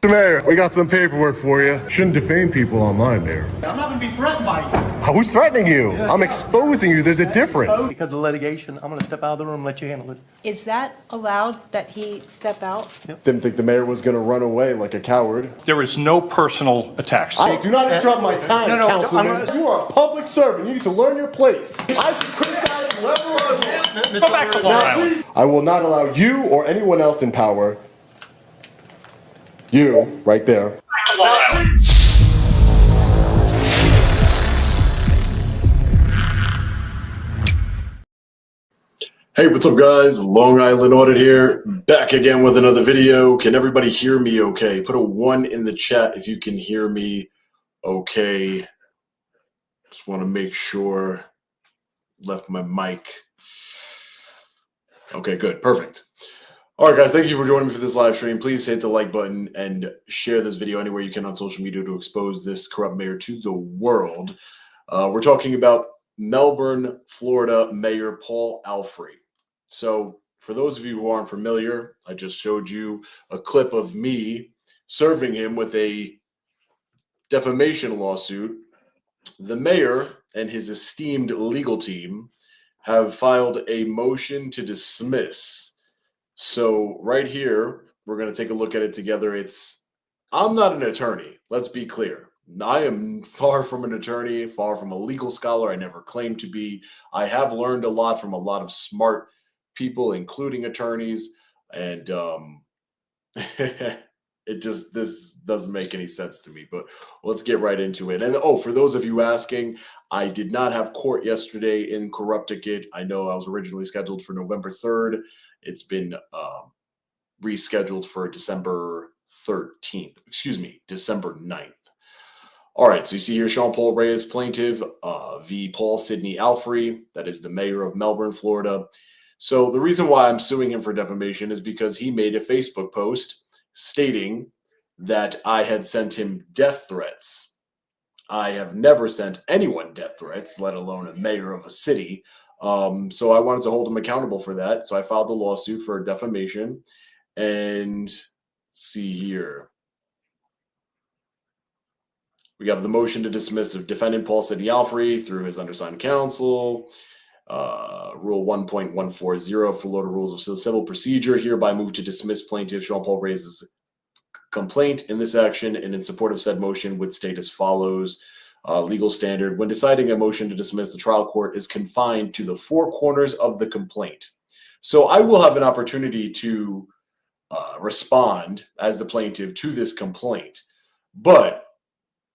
Mayor, we got some paperwork for you. Shouldn't defame people online, Mayor. I'm not going to be threatened by you. Who's threatening you? I'm exposing you. There's a difference. Because of litigation, I'm going to step out of the room and let you handle it. Is that allowed, that he step out? Didn't think the mayor was going to run away like a coward. There was no personal attacks. Do not interrupt my time, No, Councilman. You are a public servant. You need to learn your place. I can criticize whoever I want. Go back to Long Island. I will not allow you or anyone else in power. You, right there. Hey, what's up guys? Long Island Audit here, back again with another video. Can everybody hear me okay? Put a 1 in the chat if you can hear me okay. Just want to make sure. Left my mic. Okay, good, perfect. All right, guys, thank you for joining me for this live stream. Please hit the like button and share this video anywhere you can on social media to expose this corrupt mayor to the world. We're talking about Melbourne, Florida Mayor Paul.Alfrey. So for those of you who aren't familiar, I just showed you a clip of me serving him with a defamation lawsuit. The mayor and his esteemed legal team have filed a motion to dismiss. So right here, we're going to take a look at it together. I'm not an attorney. Let's be clear. I am far from an attorney, far from a legal scholar. I never claimed to be. I have learned a lot from a lot of smart people, including attorneys. And this doesn't make any sense to me, but let's get right into it. And for those of you asking, I did not have court yesterday in Corrupticate. I know I was originally scheduled for November 3rd. It's been rescheduled for December 13th. Excuse me, December 9th. All right, so you see here Sean Paul Reyes, plaintiff, v. Paul.Alfrey, that is the mayor of Melbourne, Florida. So the reason why I'm suing him for defamation is because he made a Facebook post stating that I had sent him death threats. I have never sent anyone death threats, let alone a mayor of a city. So I wanted to hold him accountable for that. So I filed a lawsuit for defamation. And let's see here. We have the motion to dismiss the defendant Paul.Alfrey through his undersigned counsel. Rule 1.140 Florida Rules of Civil Procedure hereby move to dismiss plaintiff Sean Paul Reyes' complaint in this action and in support of said motion would state as follows. Legal standard: when deciding a motion to dismiss, the trial court is confined to the four corners of the complaint. So I will have an opportunity to respond as the plaintiff to this complaint, but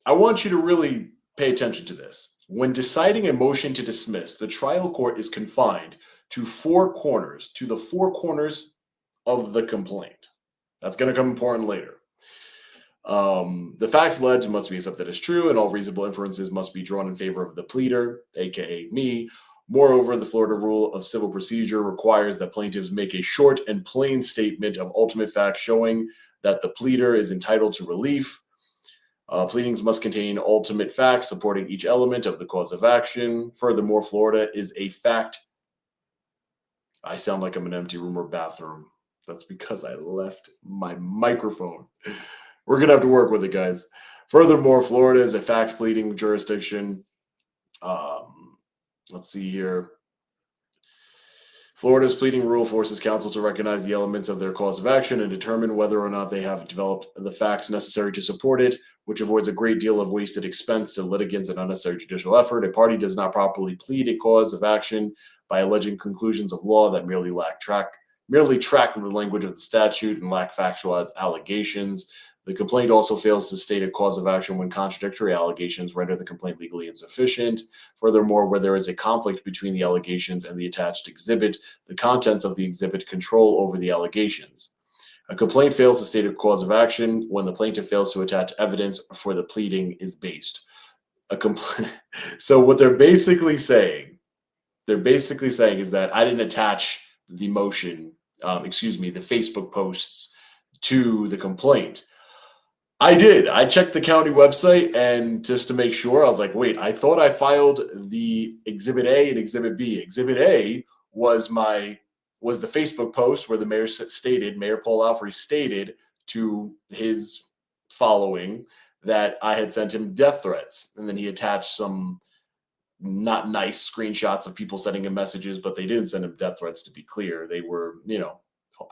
I want you to really pay attention to this. When deciding a motion to dismiss, the trial court is confined to four corners, to the four corners of the complaint. That's going to come important later. The facts alleged must be accepted as true, and all reasonable inferences must be drawn in favor of the pleader, aka me. Moreover, the Florida Rule of Civil Procedure requires that plaintiffs make a short and plain statement of ultimate facts showing that the pleader is entitled to relief. Pleadings must contain ultimate facts supporting each element of the cause of action. Furthermore, Florida is a fact. I sound like I'm in an empty room or bathroom. That's because I left my microphone. We're going to have to work with it, guys. Furthermore, Florida is a fact pleading jurisdiction. Let's see here. Florida's pleading rule forces counsel to recognize the elements of their cause of action and determine whether or not they have developed the facts necessary to support it, which avoids a great deal of wasted expense to litigants and unnecessary judicial effort. A party does not properly plead a cause of action by alleging conclusions of law that merely track the language of the statute and lack factual allegations. The complaint also fails to state a cause of action when contradictory allegations render the complaint legally insufficient. Furthermore, where there is a conflict between the allegations and the attached exhibit, the contents of the exhibit control over the allegations. A complaint fails to state a cause of action when the plaintiff fails to attach evidence for the pleading is based. So what they're basically saying is that I didn't attach the motion, the Facebook posts to the complaint. I did. I checked the county website, and just to make sure, I was like, wait, I thought I filed the Exhibit A and Exhibit B. Exhibit A was the Facebook post where the mayor Paul.Alfrey stated to his following that I had sent him death threats. And then he attached some not nice screenshots of people sending him messages, but they didn't send him death threats, to be clear. They were,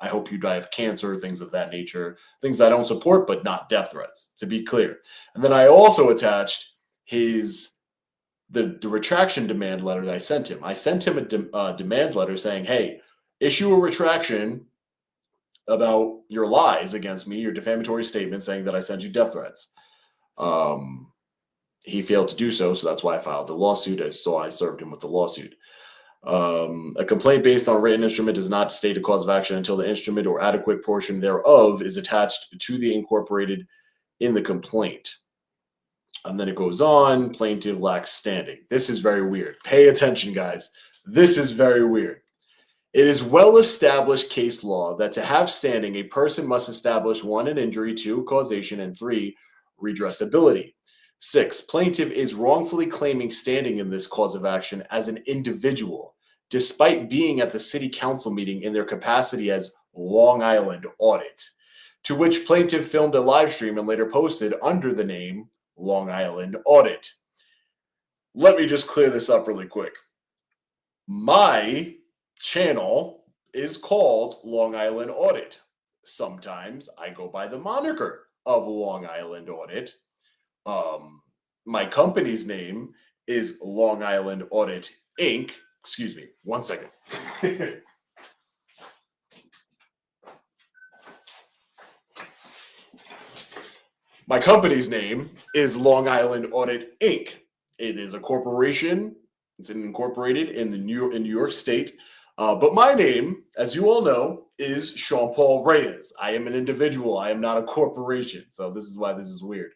I hope you die of cancer, things of that nature, things I don't support, but not death threats, to be clear. And then I also attached the retraction demand letter that I sent him. I sent him a demand letter saying, hey, issue a retraction about your lies against me, your defamatory statement saying that I sent you death threats. He failed to do so, so that's why I filed the lawsuit. So I served him with the lawsuit. A complaint based on a written instrument does not state a cause of action until the instrument or adequate portion thereof is attached to the incorporated in the complaint. And then it goes on, plaintiff lacks standing. This is very weird. Pay attention, guys. This is very weird. It is well-established case law that to have standing, a person must establish 1, an injury, 2, causation, and 3, redressability. 6, plaintiff is wrongfully claiming standing in this cause of action as an individual, despite being at the city council meeting in their capacity as Long Island Audit, to which plaintiff filmed a live stream and later posted under the name Long Island Audit. Let me just clear this up really quick. My channel is called Long Island Audit. Sometimes I go by the moniker of Long Island Audit. My company's name is Long Island Audit Inc. Excuse me, one second. My company's name is Long Island Audit Inc. It is a corporation. It's incorporated in New York State. But my name, as you all know, is Paul Reyes. I am an individual. I am not a corporation. So this is why this is weird.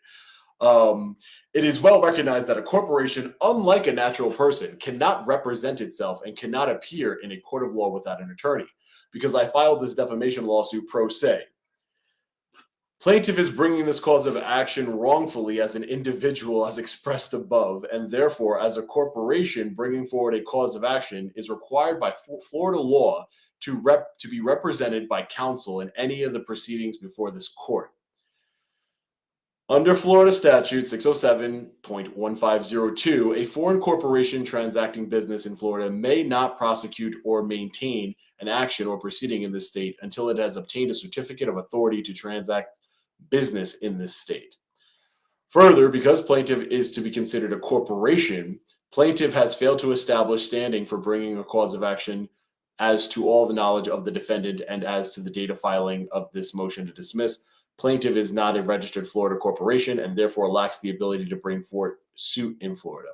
It is well recognized that a corporation, unlike a natural person, cannot represent itself and cannot appear in a court of law without an attorney, because I filed this defamation lawsuit pro se. Plaintiff is bringing this cause of action wrongfully as an individual as expressed above, and therefore as a corporation bringing forward a cause of action is required by Florida law to be represented by counsel in any of the proceedings before this court. Under Florida statute 607.1502, a foreign corporation transacting business in Florida may not prosecute or maintain an action or proceeding in this state until it has obtained a certificate of authority to transact business in this state. Further, because plaintiff is to be considered a corporation, plaintiff has failed to establish standing for bringing a cause of action as to all the knowledge of the defendant and as to the date of filing of this motion to dismiss. Plaintiff is not a registered Florida corporation and therefore lacks the ability to bring forth suit in Florida.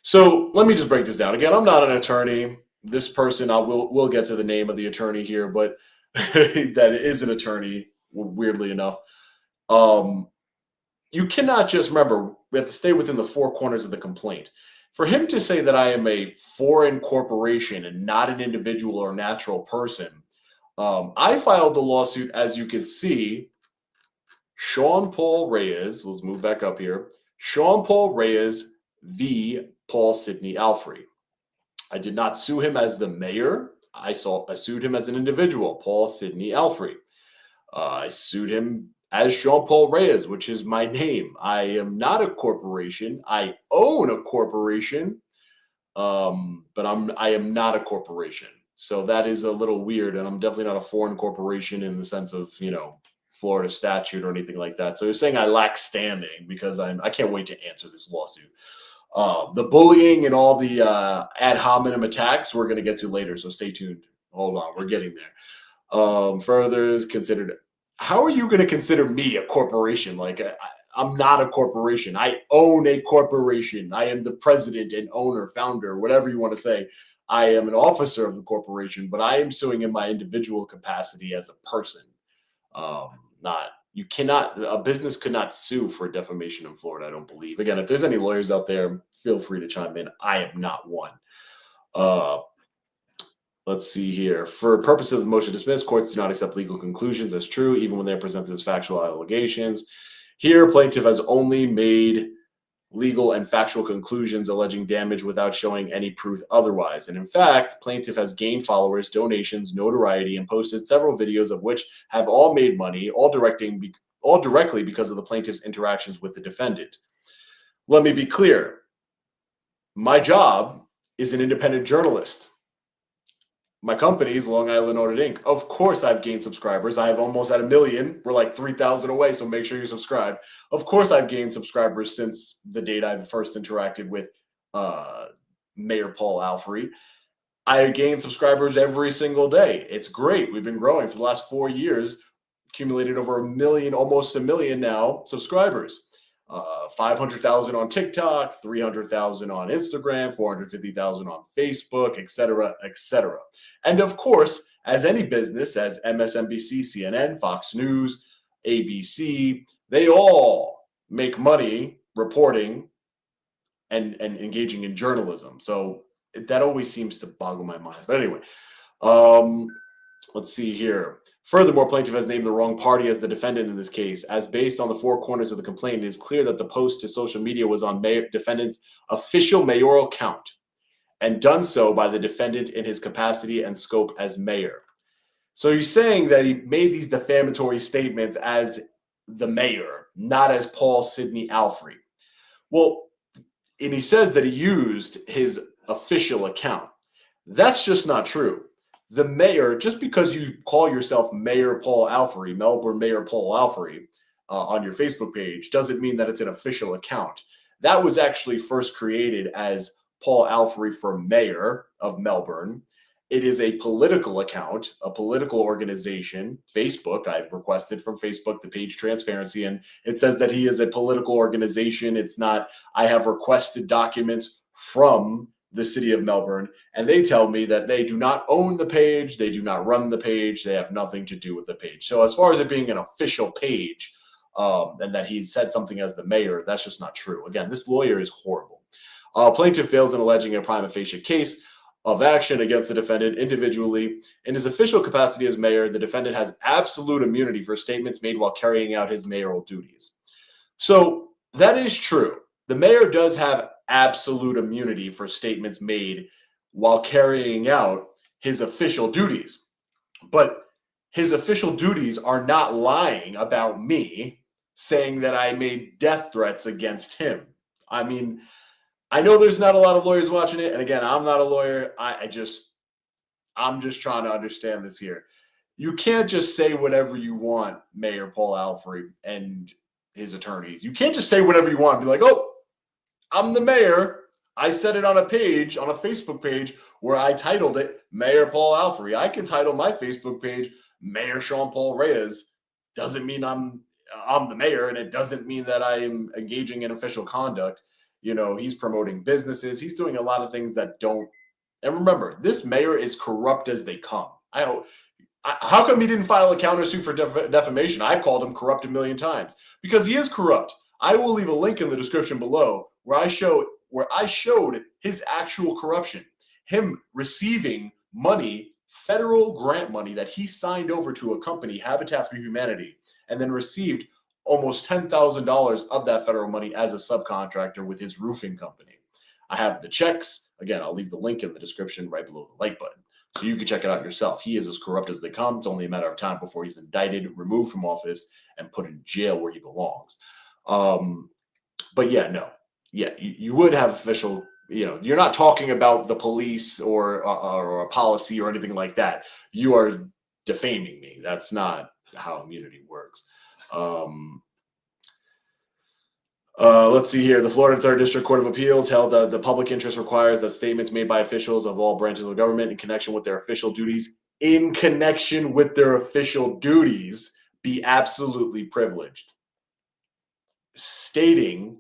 So let me just break this down. Again, I'm not an attorney. This person, we'll get to the name of the attorney here, but that is an attorney, weirdly enough. You cannot just remember, we have to stay within the four corners of the complaint. For him to say that I am a foreign corporation and not an individual or natural person, I filed the lawsuit, as you can see, Paul Reyes, let's move back up here, Paul Reyes v. Paul.Alfrey. I did not sue him as the mayor. I sued him as an individual, Paul.Alfrey. I sued him as Paul Reyes, which is my name. I am not a corporation. I own a corporation, but I am not a corporation. So that is a little weird, and I'm definitely not a foreign corporation in the sense of, Florida statute or anything like that. So you're saying I lack standing because I can't wait to answer this lawsuit. The bullying and all the ad hominem attacks we're going to get to later, so stay tuned. Hold on, we're getting there. Further is considered. How are you going to consider me a corporation? Like, I'm not a corporation. I own a corporation. I am the president and owner, founder, whatever you want to say. I am an officer of the corporation, but I am suing in my individual capacity as a person. A business could not sue for defamation in Florida, I don't believe. Again, if there's any lawyers out there, feel free to chime in. I am not one. Let's see here. For purposes of the motion to dismiss, courts do not accept legal conclusions as true, even when they are presented as factual allegations. Here, plaintiff has only made legal and factual conclusions alleging damage without showing any proof otherwise. And in fact, plaintiff has gained followers, donations, notoriety, and posted several videos of which have all made money, all directing all directly because of the plaintiff's interactions with the defendant. Let me be clear. My job is an independent journalist. My company is Long Island Audit Inc. Of course, I've gained subscribers. I have almost at 1 million. We're like 3,000 away, so make sure you subscribe. Of course, I've gained subscribers since the date I first interacted with Mayor Paul.Alfrey. I gain subscribers every single day. It's great. We've been growing for the last 4 years, accumulated over 1 million, almost 1 million now subscribers. 500,000 on TikTok, 300,000 on Instagram, 450,000 on Facebook, etc., etc. And of course, as any business, as MSNBC, CNN, Fox News, ABC, they all make money reporting and engaging in journalism. So that always seems to boggle my mind. But anyway, let's see here. Furthermore, plaintiff has named the wrong party as the defendant in this case, as based on the four corners of the complaint, it is clear that the post to social media was on defendant's official mayoral account and done so by the defendant in his capacity and scope as mayor. So he's saying that he made these defamatory statements as the mayor, not as Paul.Alfrey. Well, and he says that he used his official account. That's just not true. The mayor, just because you call yourself Mayor Paul.Alfrey, Melbourne Mayor Paul.Alfrey, on your Facebook page, doesn't mean that it's an official account. That was actually first created as Paul.Alfrey for mayor of Melbourne. It is a political account, a political organization. Facebook, I've requested from Facebook the page transparency, and it says that he is a political organization. It's not, I have requested documents from the city of Melbourne, and they tell me that they do not own the page, they do not run the page, they have nothing to do with the page. So as far as it being an official page, and that he said something as the mayor, that's just not true. Again, this lawyer is horrible. Plaintiff fails in alleging a prima facie case of action against the defendant individually. In his official capacity as mayor, the defendant has absolute immunity for statements made while carrying out his mayoral duties. So that is true. The mayor does have absolute immunity for statements made while carrying out his official duties. But his official duties are not lying about me, saying that I made death threats against him. I mean, I know there's not a lot of lawyers watching it. And again, I'm not a lawyer. I'm just trying to understand this here. You can't just say whatever you want, Mayor Paul.Alfrey and his attorneys. You can't just say whatever you want and be like, oh, I'm the mayor. I said it on a page, on a Facebook page where I titled it Mayor Paul.Alfrey. I can title my Facebook page Mayor Sean Paul Reyes. Doesn't mean I'm the mayor, and it doesn't mean that I'm engaging in official conduct. You know, he's promoting businesses. He's doing a lot of things that don't. And remember, this mayor is corrupt as they come. How come he didn't file a countersuit for defamation? I've called him corrupt 1 million times because he is corrupt. I will leave a link in the description below where I showed his actual corruption, him receiving money, federal grant money that he signed over to a company, Habitat for Humanity, and then received almost $10,000 of that federal money as a subcontractor with his roofing company. I have the checks. Again, I'll leave the link in the description right below the like button, so you can check it out yourself. He is as corrupt as they come. It's only a matter of time before he's indicted, removed from office, and put in jail where he belongs. But yeah, no. Yeah, you would have official, you're not talking about the police or a policy or anything like that. You are defaming me. That's not how immunity works. Let's see here. The Florida 3rd District Court of Appeals held that the public interest requires that statements made by officials of all branches of government in connection with their official duties be absolutely privileged.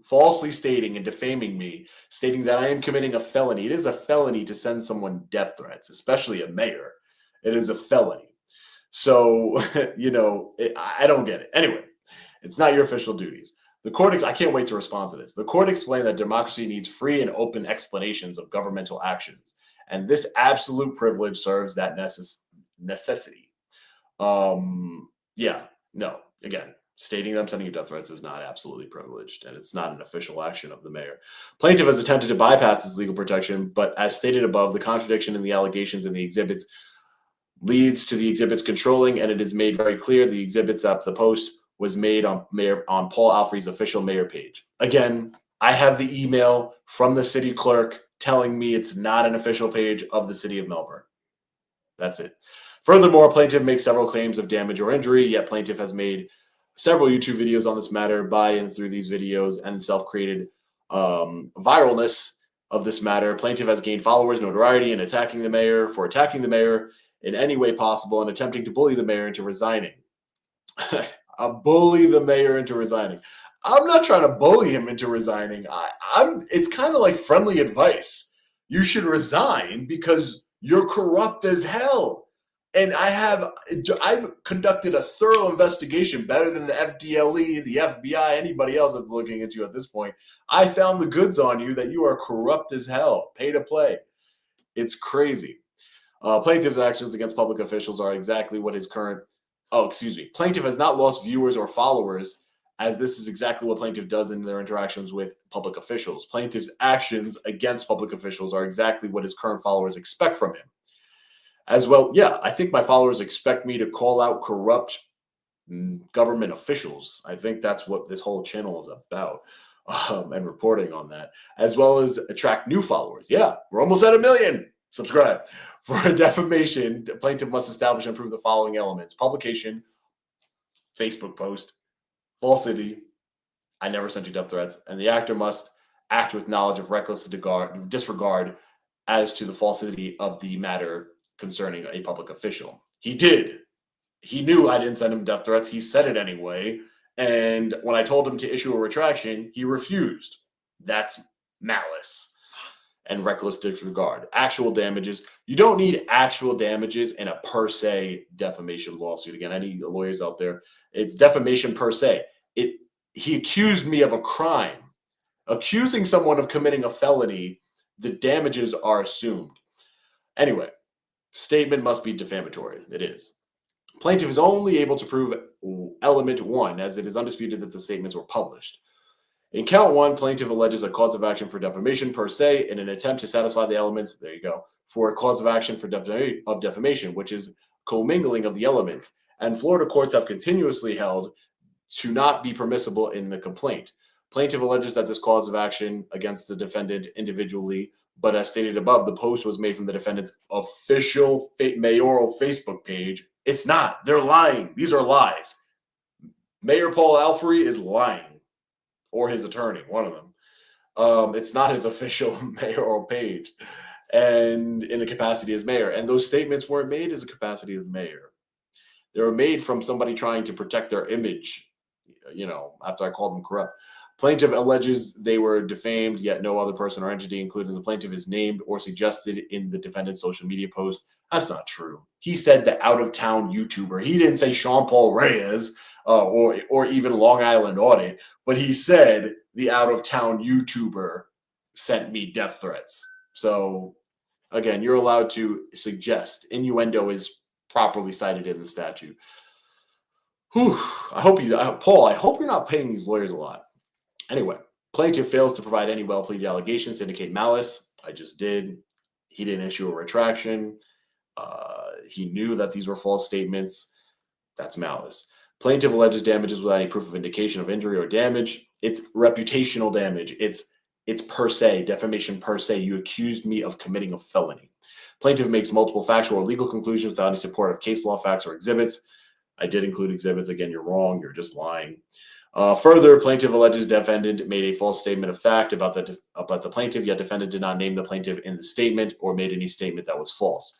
Falsely stating and defaming me, stating that I am committing a felony. It is a felony to send someone death threats, especially a mayor. It is a felony. So, I don't get it. Anyway, it's not your official duties. The court, I can't wait to respond to this. The court explained that democracy needs free and open explanations of governmental actions, and this absolute privilege serves that necessity. Again, stating that I'm sending you death threats is not absolutely privileged, and it's not an official action of the mayor. Plaintiff has attempted to bypass this legal protection, but as stated above, the contradiction in the allegations in the exhibits leads to the exhibits controlling, and it is made very clear the exhibits at the post was made on Paul.Alfrey's official mayor page. Again, I have the email from the city clerk telling me it's not an official page of the city of Melbourne. That's it. Furthermore, plaintiff makes several claims of damage or injury, yet plaintiff has made several YouTube videos on this matter by and through these videos and self-created viralness of this matter. Plaintiff has gained followers, notoriety, in attacking the mayor in any way possible and attempting to bully the mayor into resigning. Bully the mayor into resigning. I'm not trying to bully him into resigning. It's kind of like friendly advice. You should resign because you're corrupt as hell. And I've conducted a thorough investigation, better than the FDLE, the FBI, anybody else that's looking into you at this point. I found the goods on you that you are corrupt as hell. Pay to play. It's crazy. Plaintiff's actions against public officials are exactly what his current... Plaintiff has not lost viewers or followers, as this is exactly what plaintiff does in their interactions with public officials. Plaintiff's actions against public officials are exactly what his current followers expect from him. As well, yeah, I think my followers expect me to call out corrupt government officials. I think that's what this whole channel is about, and reporting on that, as well as attract new followers. Yeah, we're almost at 1 million. Subscribe. For defamation, the plaintiff must establish and prove the following elements: publication, Facebook post, falsity, I never sent you death threats, and the actor must act with knowledge of reckless disregard as to the falsity of the matter concerning a public official. He did. He knew I didn't send him death threats. He said it anyway. And when I told him to issue a retraction, he refused. That's malice and reckless disregard. Actual damages. You don't need actual damages in a per se defamation lawsuit. Again, any lawyers out there, it's defamation per se. He accused me of a crime. Accusing someone of committing a felony, the damages are assumed. Anyway, statement must be defamatory. It is. Plaintiff is only able to prove element 1, as it is undisputed that the statements were published. In count 1, plaintiff alleges a cause of action for defamation per se in an attempt to satisfy the elements, there you go, for a cause of action for defamation, which is commingling of the elements. And Florida courts have continuously held to not be permissible in the complaint. Plaintiff alleges that this cause of action against the defendant individually, but as stated above, the post was made from the defendant's official mayoral Facebook page. It's not. They're lying. These are lies. Mayor Paul.Alfrey is lying, or his attorney, one of them. It's not his official mayoral page, and in the capacity as mayor. And those statements weren't made as a capacity of mayor. They were made from somebody trying to protect their image, after I called them corrupt. Plaintiff alleges they were defamed, yet no other person or entity, including the plaintiff, is named or suggested in the defendant's social media post. That's not true. He said the out-of-town YouTuber. He didn't say Sean Paul Reyes or even Long Island Audit, but he said the out-of-town YouTuber sent me death threats. So, again, you're allowed to suggest. Innuendo is properly cited in the statute. Whew. Paul, I hope you're not paying these lawyers a lot. Anyway, plaintiff fails to provide any well-pleaded allegations to indicate malice. I just did. He didn't issue a retraction. He knew that these were false statements. That's malice. Plaintiff alleges damages without any proof of indication of injury or damage. It's reputational damage. It's per se, defamation per se. You accused me of committing a felony. Plaintiff makes multiple factual or legal conclusions without any support of case law, facts, or exhibits. I did include exhibits. Again, you're wrong. You're just lying. Further, plaintiff alleges defendant made a false statement of fact about the plaintiff, yet defendant did not name the plaintiff in the statement or made any statement that was false.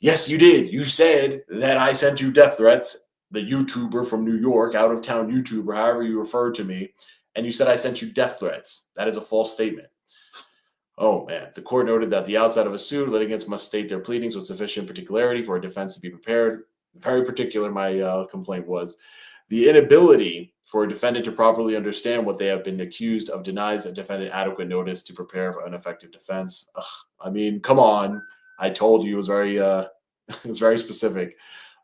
Yes, you did. You said that I sent you death threats, the YouTuber from New York, out-of-town YouTuber, however you referred to me, and you said I sent you death threats. That is a false statement. Oh, man. The court noted that the outset of a suit, litigants must state their pleadings with sufficient particularity for a defense to be prepared. Very particular, my complaint was. The inability for a defendant to properly understand what they have been accused of denies a defendant adequate notice to prepare for an effective defense. I mean, come on. I told you it was very specific.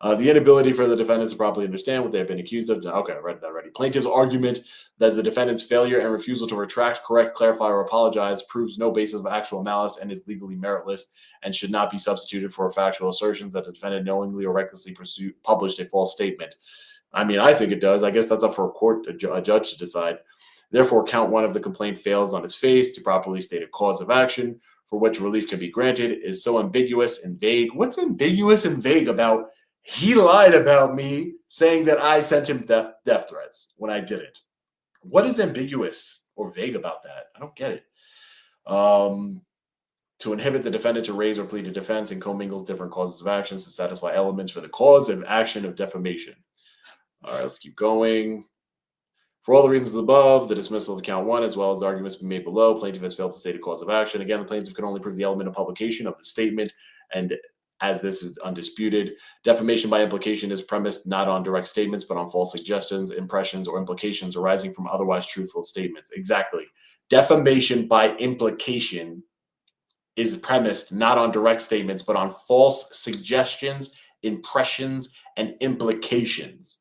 The inability for the defendants to properly understand what they have been accused of. Okay, I read that already. Plaintiff's argument that the defendant's failure and refusal to retract, correct, clarify, or apologize proves no basis of actual malice and is legally meritless and should not be substituted for factual assertions that the defendant knowingly or recklessly published a false statement. I mean, I think it does. I guess that's up for a judge to decide. Therefore, count 1 of the complaint fails on its face to properly state a cause of action for which relief can be granted is so ambiguous and vague. What's ambiguous and vague about he lied about me saying that I sent him death threats when I didn't? What is ambiguous or vague about that? I don't get it. To inhibit the defendant to raise or plead a defense and commingles different causes of actions to satisfy elements for the cause of action of defamation. All right, let's keep going. For all the reasons above, the dismissal of count 1, as well as the arguments being made below, plaintiff has failed to state a cause of action. Again, the plaintiff can only prove the element of publication of the statement, and as this is undisputed, defamation by implication is premised not on direct statements, but on false suggestions, impressions, or implications arising from otherwise truthful statements. Exactly. Defamation by implication is premised not on direct statements, but on false suggestions, impressions, and implications.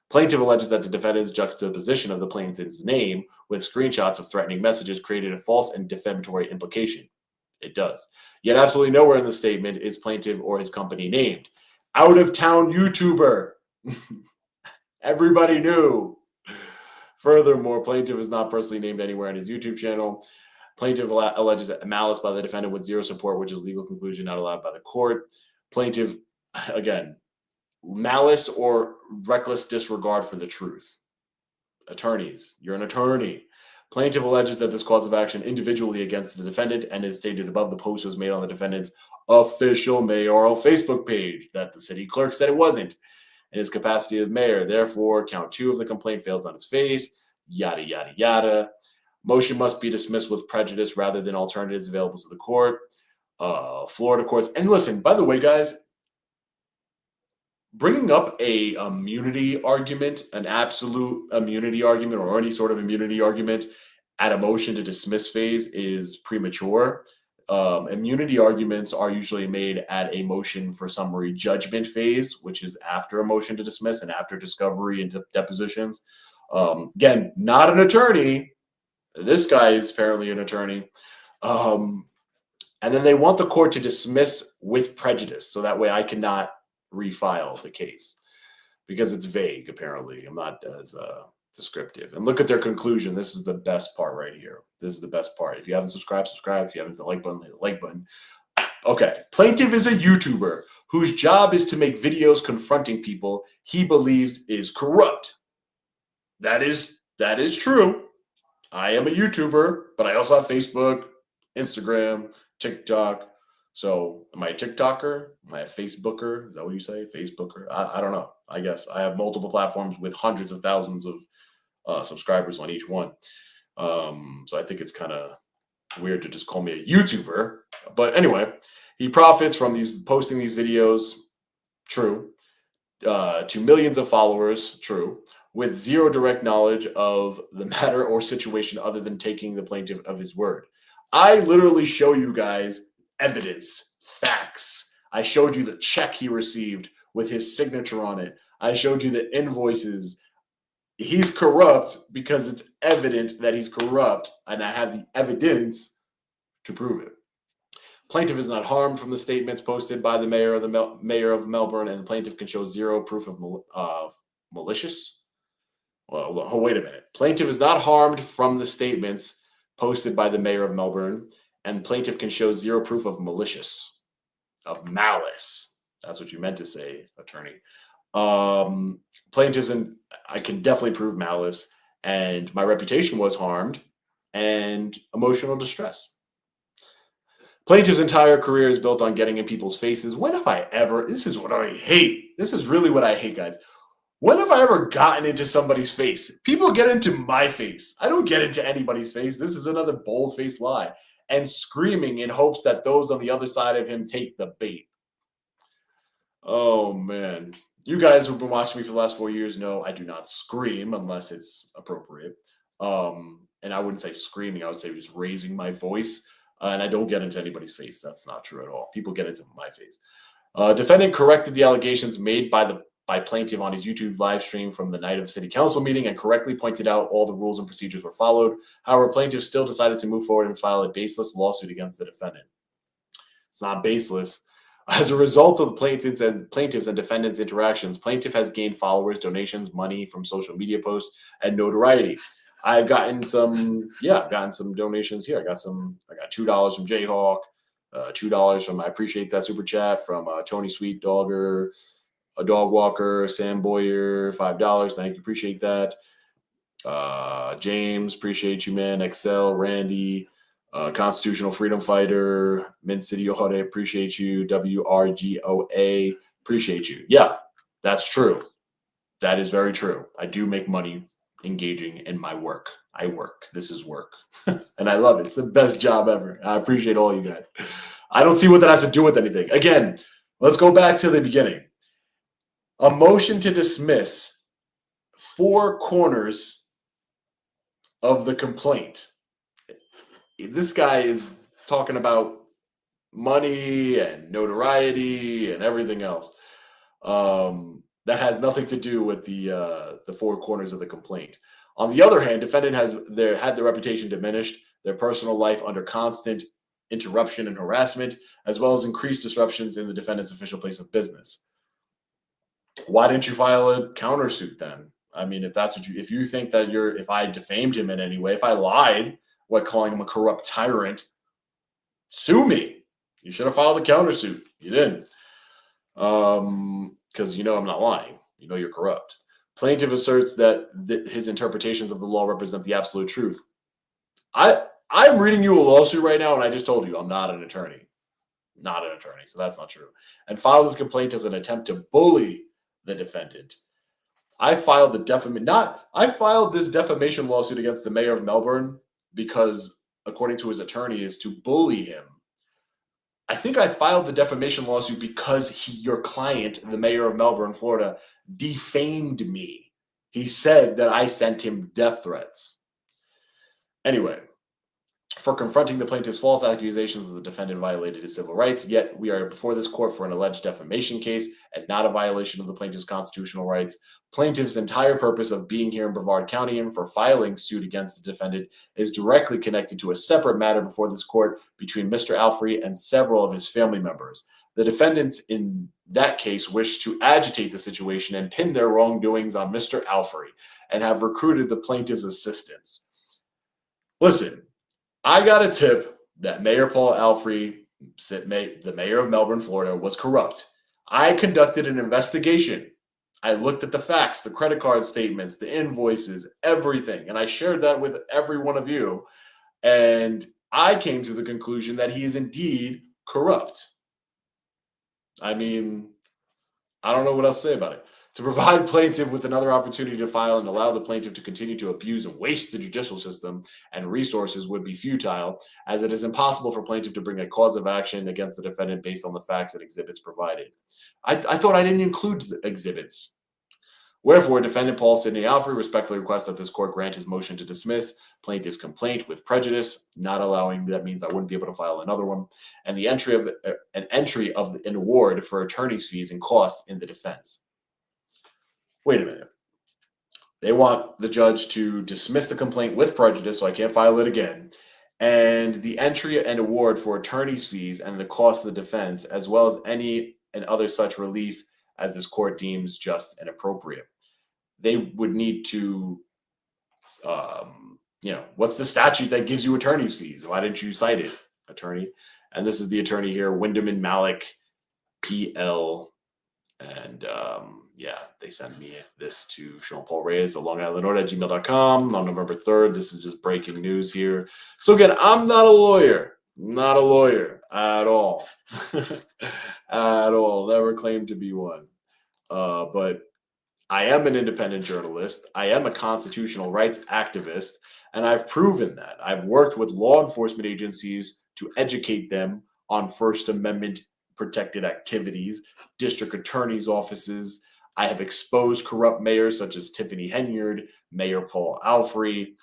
Plaintiff alleges that the defendant's juxtaposition of the plaintiff's name with screenshots of threatening messages created a false and defamatory implication. It does. Yet absolutely nowhere in the statement is plaintiff or his company named. Out-of-town YouTuber. Everybody knew. Furthermore, plaintiff is not personally named anywhere in his YouTube channel. Plaintiff alleges that malice by the defendant with zero support, which is legal conclusion not allowed by the court. Plaintiff, again, malice or reckless disregard for the truth. Attorneys, you're an attorney. Plaintiff alleges that this cause of action individually against the defendant and is stated above the post was made on the defendant's official mayoral Facebook page, that the city clerk said it wasn't, in his capacity as mayor. Therefore, count 2 of the complaint fails on its face, yada, yada, yada. Motion must be dismissed with prejudice rather than alternatives available to the court. Florida courts. And listen, by the way, guys, bringing up a immunity argument, an absolute immunity argument, or any sort of immunity argument at a motion to dismiss phase is premature. Immunity arguments are usually made at a motion for summary judgment phase, which is after a motion to dismiss and after discovery and depositions. Again, not an attorney. This guy is apparently an attorney. And then they want the court to dismiss with prejudice, so that way I cannot refile the case because it's vague. Apparently, I'm not as descriptive. And look at their conclusion. This is the best part right here. This is the best part. If you haven't subscribed, subscribe. If you haven't hit the like button, hit the like button. Okay. Plaintiff is a YouTuber whose job is to make videos confronting people he believes is corrupt. That is true. I am a YouTuber, but I also have Facebook, Instagram, TikTok. So am I a TikToker? Am I a Facebooker? Is that what you say? Facebooker? I don't know. I guess I have multiple platforms with hundreds of thousands of subscribers on each one. So I think it's kind of weird to just call me a YouTuber. But anyway, he profits from posting these videos, true, to millions of followers, true, with zero direct knowledge of the matter or situation other than taking the plaintiff of his word. I literally show you guys evidence, facts. I showed you the check he received with his signature on it. I showed you the invoices. He's corrupt because it's evident that he's corrupt, and I have the evidence to prove it. Plaintiff is not harmed from the statements posted by the mayor of Melbourne, and the plaintiff can show zero proof of malicious. Well, wait a minute. Plaintiff is not harmed from the statements posted by the mayor of Melbourne, and plaintiff can show zero proof of of malice. That's what you meant to say, attorney. Plaintiffs, and I can definitely prove malice, and my reputation was harmed, and emotional distress. Plaintiff's entire career is built on getting in people's faces. When have I ever, this is what I hate. This is really what I hate, guys. When have I ever gotten into somebody's face? People get into my face. I don't get into anybody's face. This is another bold-faced lie. And screaming in hopes that those on the other side of him take the bait. Oh, man. You guys who've been watching me for the last 4 years know I do not scream unless it's appropriate. And I wouldn't say screaming. I would say just raising my voice. And I don't get into anybody's face. That's not true at all. People get into my face. Defendant corrected the allegations made by plaintiff on his YouTube live stream from the night of the city council meeting and correctly pointed out all the rules and procedures were followed. However, plaintiff still decided to move forward and file a baseless lawsuit against the defendant. It's not baseless. As a result of the plaintiffs and defendants' interactions, plaintiff has gained followers, donations, money from social media posts, and notoriety. I've gotten some donations here. I got $2 from Jayhawk, $2 from, I appreciate that super chat, from Tony Sweet Dogger, a dog walker, Sam Boyer, $5. Thank you, appreciate that. James, appreciate you, man. Excel, Randy, Constitutional Freedom Fighter, Mint City Audit, appreciate you. WRGOA, appreciate you. Yeah, that's true. That is very true. I do make money engaging in my work. I work. This is work. And I love it. It's the best job ever. I appreciate all you guys. I don't see what that has to do with anything. Again, let's go back to the beginning. A motion to dismiss 4 corners of the complaint. This guy is talking about money and notoriety and everything else. That has nothing to do with the 4 corners of the complaint. On the other hand, defendant had their reputation diminished, their personal life under constant interruption and harassment, as well as increased disruptions in the defendant's official place of business. Why didn't you file a countersuit then? I mean, if that's what if you think that if I defamed him in any way, if I lied, calling him a corrupt tyrant, sue me. You should have filed a countersuit. You didn't. Because I'm not lying. You're corrupt. Plaintiff asserts that his interpretations of the law represent the absolute truth. I'm reading you a lawsuit right now, and I just told you I'm not an attorney. Not an attorney, so that's not true. And filed this complaint as an attempt to bully the defendant. I filed this defamation lawsuit against the mayor of Melbourne because, according to his attorney, is to bully him. I think I filed the defamation lawsuit because your client, the mayor of Melbourne, Florida, defamed me. He said that I sent him death threats. Anyway, for confronting the plaintiff's false accusations, the defendant violated his civil rights, yet we are before this court for an alleged defamation case and not a violation of the plaintiff's constitutional rights. Plaintiff's entire purpose of being here in Brevard County and for filing suit against the defendant is directly connected to a separate matter before this court between Mr. Alfrey and several of his family members. The defendants in that case wish to agitate the situation and pin their wrongdoings on Mr. Alfrey and have recruited the plaintiff's assistance. Listen, I got a tip that Mayor Paul.Alfrey, the mayor of Melbourne, Florida, was corrupt. I conducted an investigation. I looked at the facts, the credit card statements, the invoices, everything, and I shared that with every one of you. And I came to the conclusion that he is indeed corrupt. I mean, I don't know what else to say about it. To provide plaintiff with another opportunity to file and allow the plaintiff to continue to abuse and waste the judicial system and resources would be futile, as it is impossible for plaintiff to bring a cause of action against the defendant based on the facts and exhibits provided. I thought I didn't include exhibits. Wherefore, defendant Paul.Alfrey respectfully requests that this court grant his motion to dismiss plaintiff's complaint with prejudice, not allowing, that means I wouldn't be able to file another one, and the entry of an award for attorney's fees and costs in the defense. Wait a minute. They want the judge to dismiss the complaint with prejudice, so I can't file it again, and the entry and award for attorney's fees and the cost of the defense, as well as any and other such relief as this court deems just and appropriate. They would need to, what's the statute that gives you attorney's fees? Why didn't you cite it, attorney? And this is the attorney here, Wyndham and Malik, PL. And they sent me this to Sean Paul Reyes at Long Island Audit at gmail.com on November 3rd. This is just breaking news here. So again, I'm not a lawyer at all. At all. Never claimed to be one. But I am an independent journalist. I am a constitutional rights activist, and I've proven that. I've worked with law enforcement agencies to educate them on First Amendment protected activities, district attorney's offices. I have exposed corrupt mayors such as Tiffany Henyard, Mayor Paul.Alfrey,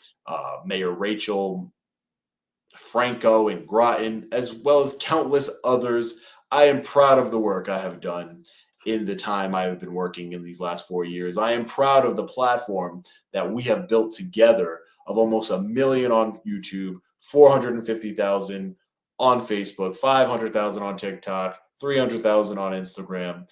Mayor Rachel Franco in Groton, as well as countless others. I am proud of the work I have done in the time I have been working in these last 4 years. I am proud of the platform that we have built together of almost 1 million on YouTube, 450,000 on Facebook, 500,000 on TikTok, 300,000 on Instagram.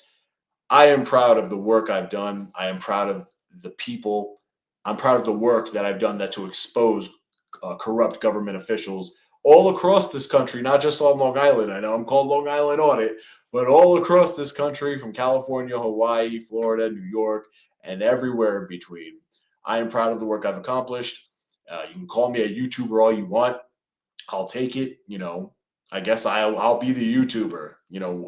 I am proud of the work I've done. I am proud of the people. I'm proud of the work that I've done that to expose corrupt government officials all across this country, not just on Long Island. I know I'm called Long Island Audit, but all across this country, from California, Hawaii, Florida, New York, and everywhere in between. I am proud of the work I've accomplished. You can call me a YouTuber all you want. I'll take it. I guess I'll be the YouTuber.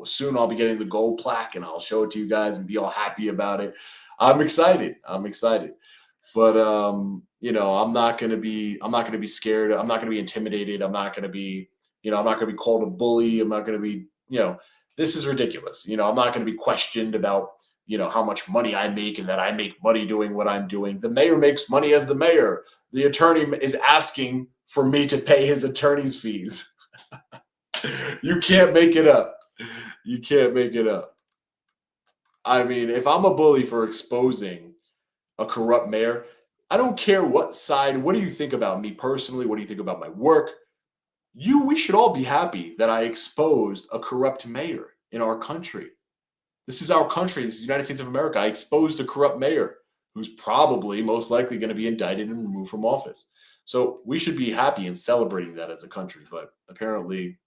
Soon I'll be getting the gold plaque and I'll show it to you guys and be all happy about it. I'm excited. But I'm not going to be scared. I'm not going to be intimidated. I'm not going to be, I'm not going to be called a bully. I'm not going to be, this is ridiculous. I'm not going to be questioned about, how much money I make and that I make money doing what I'm doing. The mayor makes money as the mayor. The attorney is asking for me to pay his attorney's fees. You can't make it up. You can't make it up. I mean, if I'm a bully for exposing a corrupt mayor, I don't care what side. What do you think about me personally? What do you think about my work? We should all be happy that I exposed a corrupt mayor in our country. This is our country. This is the United States of America. I exposed a corrupt mayor who's probably most likely going to be indicted and removed from office. So we should be happy and celebrating that as a country. But apparently,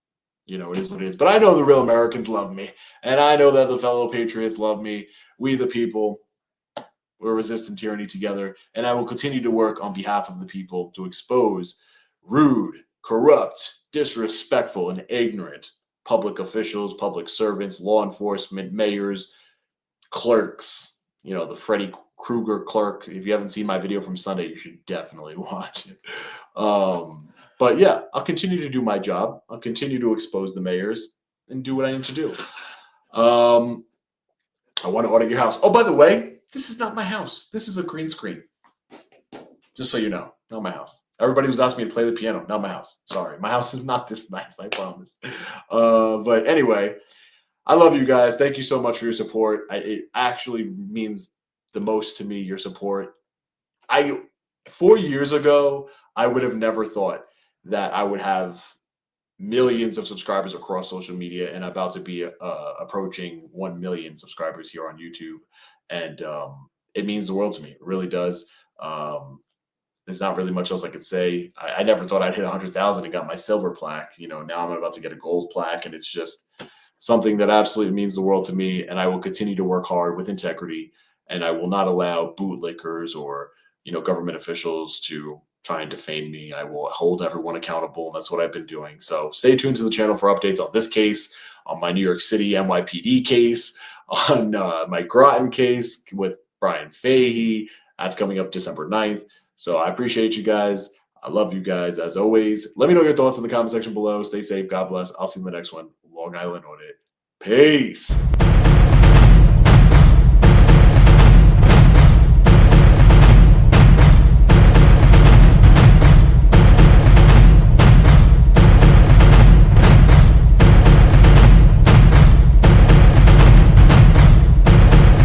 it is what it is. But I know the real Americans love me. And I know that the fellow patriots love me. We, the people, we're resisting tyranny together. And I will continue to work on behalf of the people to expose rude, corrupt, disrespectful, and ignorant public officials, public servants, law enforcement, mayors, clerks, the Freddy Krueger clerk. If you haven't seen my video from Sunday, you should definitely watch it. But yeah, I'll continue to do my job. I'll continue to expose the mayors and do what I need to do. I want to audit your house. Oh, by the way, this is not my house. This is a green screen. Just so you know, not my house. Everybody was asking me to play the piano. Not my house. Sorry. My house is not this nice. I promise. But anyway, I love you guys. Thank you so much for your support. It actually means the most to me, your support. 4 years ago, I would have never thought that I would have millions of subscribers across social media, and about to be approaching 1 million subscribers here on YouTube. And it means the world to me. It really does. There's not really much else I could say. I never thought I'd hit 100,000 and got my silver plaque. Now I'm about to get a gold plaque, and it's just something that absolutely means the world to me. And I will continue to work hard with integrity, and I will not allow bootlickers or, government officials to try and defame me. I will hold everyone accountable, and that's what I've been doing. So stay tuned to the channel for updates on this case, on my New York City NYPD case, on my Groton case with Brian Fahey. That's coming up December 9th. So I appreciate you guys. I love you guys as always. Let me know your thoughts in the comment section below. Stay safe. God bless. I'll see you in the next one. Long Island Audit. Peace.